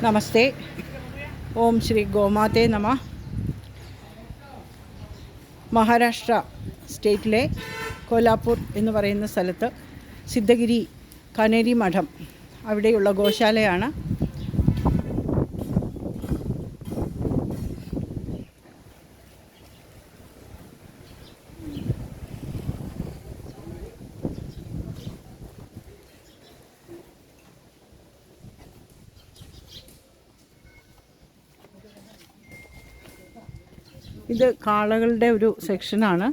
നമസ്തേ. ഓം ശ്രീ ഗോമാതേ നമ. മഹാരാഷ്ട്ര സ്റ്റേറ്റിലെ കോലാപ്പൂർ എന്ന് പറയുന്ന സ്ഥലത്ത് സിദ്ധഗിരി കനേരി മഠം അവിടെയുള്ള ഗോശാലയാണ്. ഇത് കാളകളുടെ ഒരു സെക്ഷനാണ്.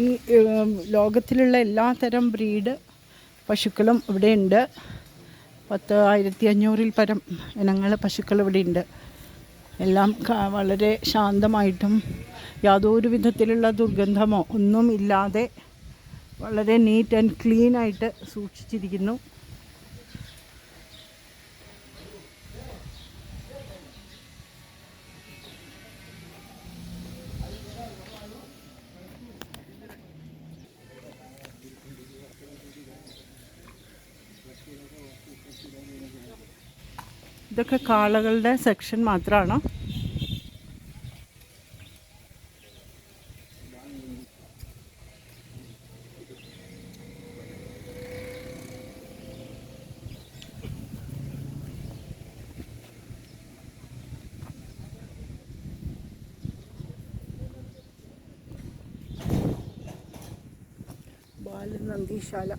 ഈ ലോകത്തിലുള്ള എല്ലാത്തരം ബ്രീഡ് പശുക്കളും ഇവിടെയുണ്ട്. 1500 പരം ഇനങ്ങൾ പശുക്കൾ ഇവിടെയുണ്ട്. എല്ലാം വളരെ ശാന്തമായിട്ടും യാതൊരു വിധത്തിലുള്ള ദുർഗന്ധമോ ഒന്നും ഇല്ലാതെ വളരെ നീറ്റ് ആൻഡ് ക്ലീനായിട്ട് സൂക്ഷിച്ചിരിക്കുന്നു. ഇതൊക്കെ കാളകളുടെ സെക്ഷൻ മാത്രമാണ്. ബാലനന്ദിശാല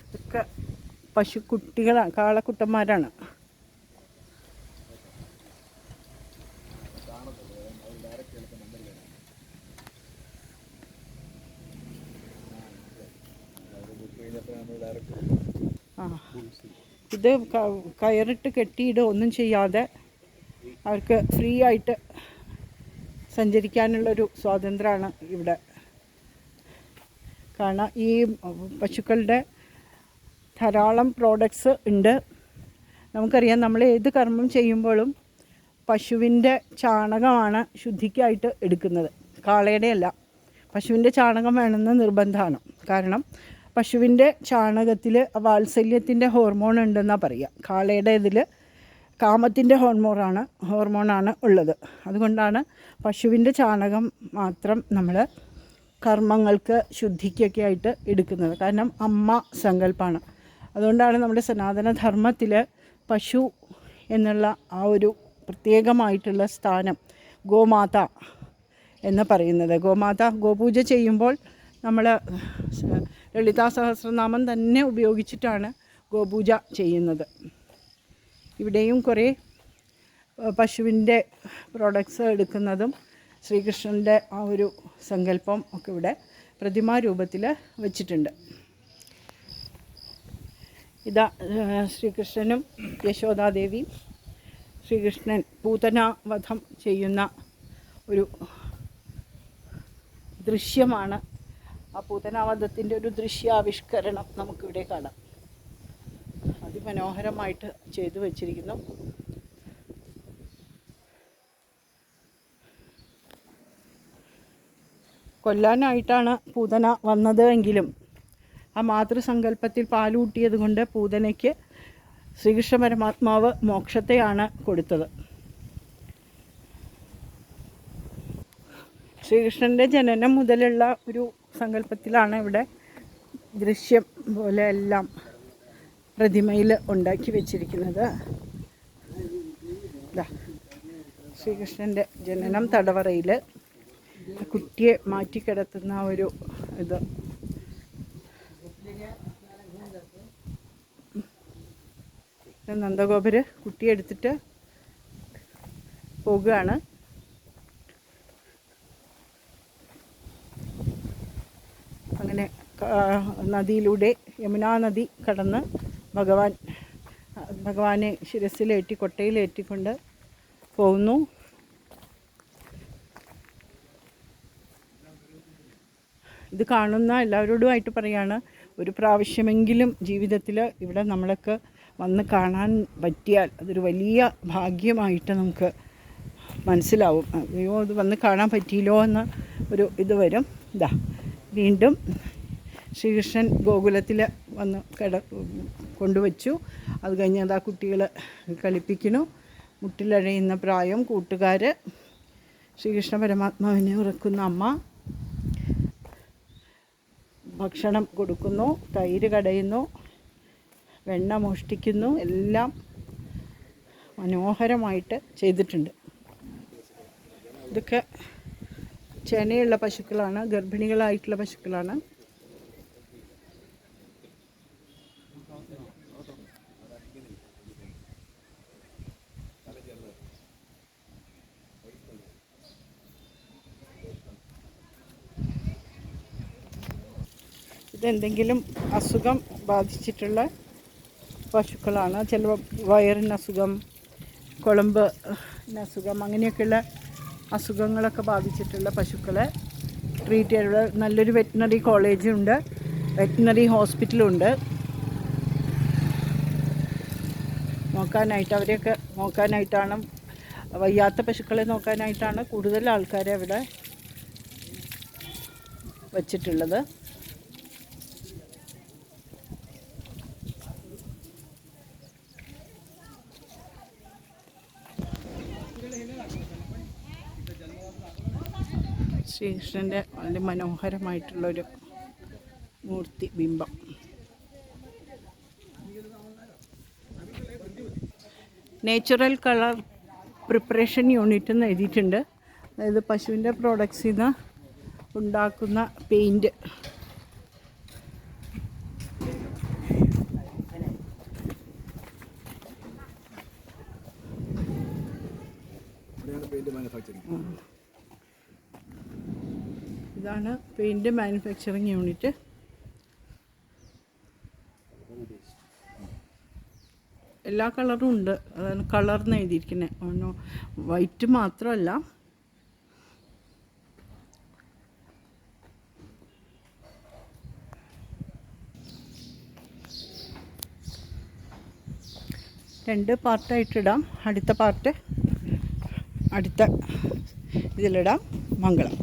ഇതൊക്കെ പശുക്കുട്ടികളാണ്, കാളക്കുട്ടന്മാരാണ്. ഇത് കയറിട്ട് കെട്ടിയിടുക ഒന്നും ചെയ്യാതെ അവർക്ക് ഫ്രീ ആയിട്ട് സഞ്ചരിക്കാനുള്ളൊരു സ്വാതന്ത്ര്യമാണ് ഇവിടെ. കാരണം ഈ പശുക്കളുടെ ധാരാളം പ്രോഡക്ട്സ് ഉണ്ട്. നമുക്കറിയാം, നമ്മൾ ഏത് കർമ്മം ചെയ്യുമ്പോഴും പശുവിൻ്റെ ചാണകമാണ് ശുദ്ധിക്കായിട്ട് എടുക്കുന്നത്, കാളയുടെ അല്ല. പശുവിൻ്റെ ചാണകം വേണമെന്ന് നിർബന്ധമാണ്. കാരണം പശുവിൻ്റെ ചാണകത്തിൽ വാത്സല്യത്തിൻ്റെ ഹോർമോൺ ഉണ്ടെന്നാണ് പറയുക. കാളയുടെ ഇതിൽ കാമത്തിൻ്റെ ഹോർമോണാണ് ഉള്ളത്. അതുകൊണ്ടാണ് പശുവിൻ്റെ ചാണകം മാത്രം നമ്മൾ കർമ്മങ്ങൾക്ക് ശുദ്ധിക്കൊക്കെ ആയിട്ട് എടുക്കുന്നത്. കാരണം അമ്മ സങ്കല്പമാണ്. അതുകൊണ്ടാണ് നമ്മുടെ സനാതനധർമ്മത്തിൽ പശു എന്നുള്ള ആ ഒരു പ്രത്യേകമായിട്ടുള്ള സ്ഥാനം ഗോമാത എന്ന് പറയുന്നത്. ഗോപൂജ ചെയ്യുമ്പോൾ നമ്മൾ ലളിതാ സഹസ്രനാമം തന്നെ ഉപയോഗിച്ചിട്ടാണ് ഗോപൂജ ചെയ്യുന്നത്. ഇവിടെയും കുറേ പശുവിൻ്റെ പ്രോഡക്ട്സ് എടുക്കുന്നതും ശ്രീകൃഷ്ണൻ്റെ ആ ഒരു സങ്കല്പം ഒക്കെ ഇവിടെ പ്രതിമാരൂപത്തിൽ വച്ചിട്ടുണ്ട്. ഇതാ ശ്രീകൃഷ്ണനും യശോദാദേവിയും. ശ്രീകൃഷ്ണൻ പൂതനാവധം ചെയ്യുന്ന ഒരു ദൃശ്യമാണ്. ആ പൂതനാവധത്തിൻ്റെ ഒരു ദൃശ്യാവിഷ്കരണം നമുക്കിവിടെ കാണാം. അതിമനോഹരമായിട്ട് ചെയ്തു വച്ചിരിക്കുന്നു. കൊല്ലാനായിട്ടാണ് പൂതന വന്നത് എങ്കിലും ആ മാതൃസങ്കല്പത്തിൽ പാലൂട്ടിയത് കൊണ്ട് പൂതനയ്ക്ക് ശ്രീകൃഷ്ണ പരമാത്മാവ് മോക്ഷത്തെയാണ് കൊടുത്തത്. ശ്രീകൃഷ്ണൻ്റെ ജനനം മുതലുള്ള ഒരു സങ്കല്പത്തിലാണ് ഇവിടെ ദൃശ്യം പോലെ എല്ലാം പ്രതിമയിൽ ഉണ്ടാക്കി വെച്ചിരിക്കുന്നത്. ശ്രീകൃഷ്ണൻ്റെ ജനനം തടവറയിൽ കുട്ടിയെ മാറ്റിക്കിടത്തുന്ന ഒരു ഇത്. നന്ദഗോപര് കുട്ടിയെ എടുത്തിട്ട് പോകുകയാണ്. അങ്ങനെ നദിയിലൂടെ യമുനാ നദി കടന്ന് ഭഗവാനെ ശിരസിലേറ്റി കൊട്ടയിലേറ്റിക്കൊണ്ട് പോകുന്നു. ഇത് കാണുന്ന എല്ലാവരോടുമായിട്ട് പറയാണ്, ഒരു പ്രാവശ്യമെങ്കിലും ജീവിതത്തിൽ ഇവിടെ നമ്മളൊക്കെ വന്ന് കാണാൻ പറ്റിയാൽ അതൊരു വലിയ ഭാഗ്യമായിട്ട് നമുക്ക് മനസ്സിലാവും. അയ്യോ ഇത് വന്ന് കാണാൻ പറ്റിയില്ലോ എന്ന ഒരു ഇത് വരും. ഇതാ വീണ്ടും ശ്രീകൃഷ്ണൻ ഗോകുലത്തിൽ വന്ന് കൊണ്ടുവച്ചു. അത് കഴിഞ്ഞ് അതാ കുട്ടികൾ കളിപ്പിക്കുന്നു. മുട്ടിലഴയുന്ന പ്രായം കൂട്ടുകാർ, ശ്രീകൃഷ്ണ പരമാത്മാവിനെ ഉറക്കുന്ന അമ്മ, ഭക്ഷണം കൊടുക്കുന്നു, തൈര് കടയുന്നു, വെണ്ണ മോഷ്ടിക്കുന്നു. എല്ലാം മനോഹരമായിട്ട് ചെയ്തിട്ടുണ്ട്. ഇതൊക്കെ ചെനയുള്ള പശുക്കളാണ്, ഗർഭിണികളായിട്ടുള്ള പശുക്കളാണ്. ഇതെന്തെങ്കിലും അസുഖം ബാധിച്ചിട്ടുള്ള പശുക്കളാണ്. ചിലപ്പോൾ വയറിന് അസുഖം, കുളമ്പിന് അങ്ങനെയൊക്കെയുള്ള അസുഖങ്ങളൊക്കെ ബാധിച്ചിട്ടുള്ള പശുക്കളെ ട്രീറ്റ് ചെയ്യാനുള്ള നല്ലൊരു വെറ്റിനറി കോളേജുണ്ട്, വെറ്റിനറി ഹോസ്പിറ്റലുണ്ട്. അവരെയൊക്കെ നോക്കാനായിട്ടാണ്, വയ്യാത്ത പശുക്കളെ നോക്കാനായിട്ടാണ് കൂടുതൽ ആൾക്കാരെ അവിടെ വച്ചിട്ടുള്ളത്. ശ്രീകൃഷ്ണൻ്റെ വളരെ മനോഹരമായിട്ടുള്ളൊരു മൂർത്തി ബിംബം. നേച്ചുറൽ കളർ പ്രിപ്പറേഷൻ യൂണിറ്റ് എന്ന് എഴുതിയിട്ടുണ്ട്. അതായത് പശുവിൻ്റെ പ്രോഡക്ട്സിൽ നിന്ന് ഉണ്ടാക്കുന്ന പെയിൻറ്റ്. ഇതാണ് പെയിൻറ്റ് മാനുഫാക്ചറിങ് യൂണിറ്റ്. എല്ലാ കളറും ഉണ്ട്. അതാണ് കളർന്ന് എഴുതിയിരിക്കുന്നത്. വൈറ്റ് മാത്രമല്ല. രണ്ട് പാർട്ടായിട്ടിടാം. അടുത്ത പാർട്ട് അടുത്ത ഇതിലിടാം. മംഗളം.